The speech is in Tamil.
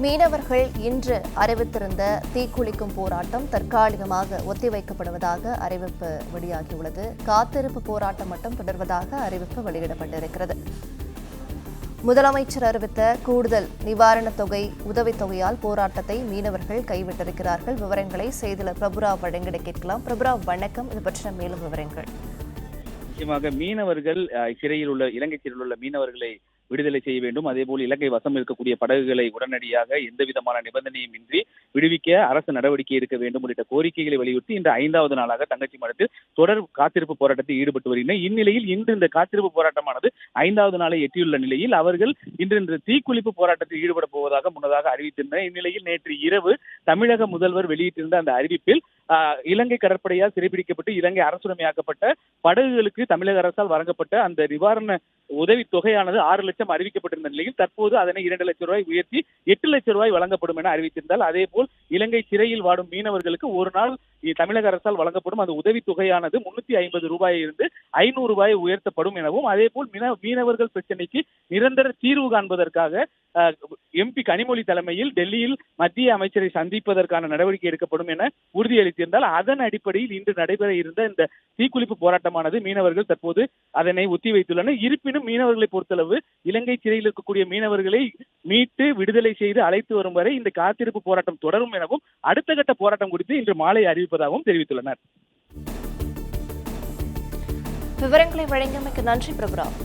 மீனவர்கள் இன்று அறிவித்திருந்த தீக்குளிக்கும் போராட்டம் தற்காலிகமாக ஒத்திவைக்கப்படுவதாக அறிவிப்பு வெளியாகியுள்ளது. காத்திருப்பு போராட்டம் மட்டும் தொடர்வதாக அறிவிப்பு வெளியிடப்பட்டிருக்கிறது. முதலமைச்சர் அறிவித்த கூடுதல் நிவாரணத் தொகை உதவித்தொகையால் போராட்டத்தை மீனவர்கள் கைவிட்டிருக்கிறார்கள். விவரங்களை செய்தியாளர் பிரபுராவ் வழங்கிட கேட்கலாம். பிரபுராவ், வணக்கம். இது பற்றின மேலும் விவரங்கள். முக்கியமாக மீனவர்கள் இலங்கை சிறையில் உள்ள மீனவர்களை விடுதலை செய்ய வேண்டும். அதேபோல் இலங்கை வசம் இருக்கக்கூடிய படகுகளை உடனடியாக எந்தவிதமான நிபந்தனையும் இன்றி விடுவிக்க அரசு நடவடிக்கை எடுக்க வேண்டும் உள்ளிட்ட கோரிக்கைகளை வலியுறுத்தி இன்று 5வது நாளாக தங்கச்சி மடத்தில் தொடர் காத்திருப்பு போராட்டத்தில் ஈடுபட்டு வருகின்றனர். இந்நிலையில் இன்று இந்த காத்திருப்பு போராட்டமானது 5வது நாளை எட்டியுள்ள நிலையில் அவர்கள் இன்று தீக்குளிப்பு போராட்டத்தில் ஈடுபட போவதாக முன்னதாக அறிவித்திருந்தனர். இந்நிலையில் நேற்று இரவு தமிழக முதல்வர் வெளியிட்டிருந்த அந்த அறிவிப்பில் இலங்கை கடற்படையால் சிறைபிடிக்கப்பட்டு இலங்கை அரசுடைமையாக்கப்பட்ட படகுகளுக்கு தமிழக அரசால் வழங்கப்பட்ட அந்த நிவாரண உதவி தொகையானது 6 லட்சம் அறிவிக்கப்பட்டிருந்த நிலையில் தற்போது அதனை 2 லட்சம் ரூபாய் உயர்த்தி 8 லட்சம் ரூபாய் வழங்கப்படும் என அறிவித்திருந்தால், அதேபோல் இலங்கை சிறையில் வாடும் மீனவர்களுக்கு ஒரு நாள் தமிழக அரசால் வழங்கப்படும் அந்த உதவி தொகையானது 350 ரூபாயில் இருந்து 500 ரூபாய் உயர்த்தப்படும் எனவும், அதேபோல் மீனவர்கள் பிரச்சனைக்கு நிரந்தர தீர்வு காண்பதற்காக MP கனிமொழி தலைமையில் டெல்லியில் மத்திய அமைச்சரை சந்திப்பதற்கான நடவடிக்கை எடுக்கப்படும் என உறுதியளித்திருந்தால், அதன் அடிப்படையில் இன்று நடைபெற இருந்த இந்த தீக்குளிப்பு போராட்டமானது மீனவர்கள் தற்போது அதனை ஒத்திவைத்துள்ளனர். இருப்பினும் மீனவர்களை பொறுத்தளவு இலங்கை சிறையில் இருக்கக்கூடிய மீனவர்களை மீட்டு விடுதலை செய்து அழைத்து வரும் வரை இந்த காத்திருப்பு போராட்டம் தொடரும் எனவும் அடுத்த கட்ட போராட்டம் குறித்து இன்று மாலை அறிவிப்பதாகவும் தெரிவித்துள்ளனர். விவரங்களை வழங்கியமைக்கு நன்றி பிரபுராவ்.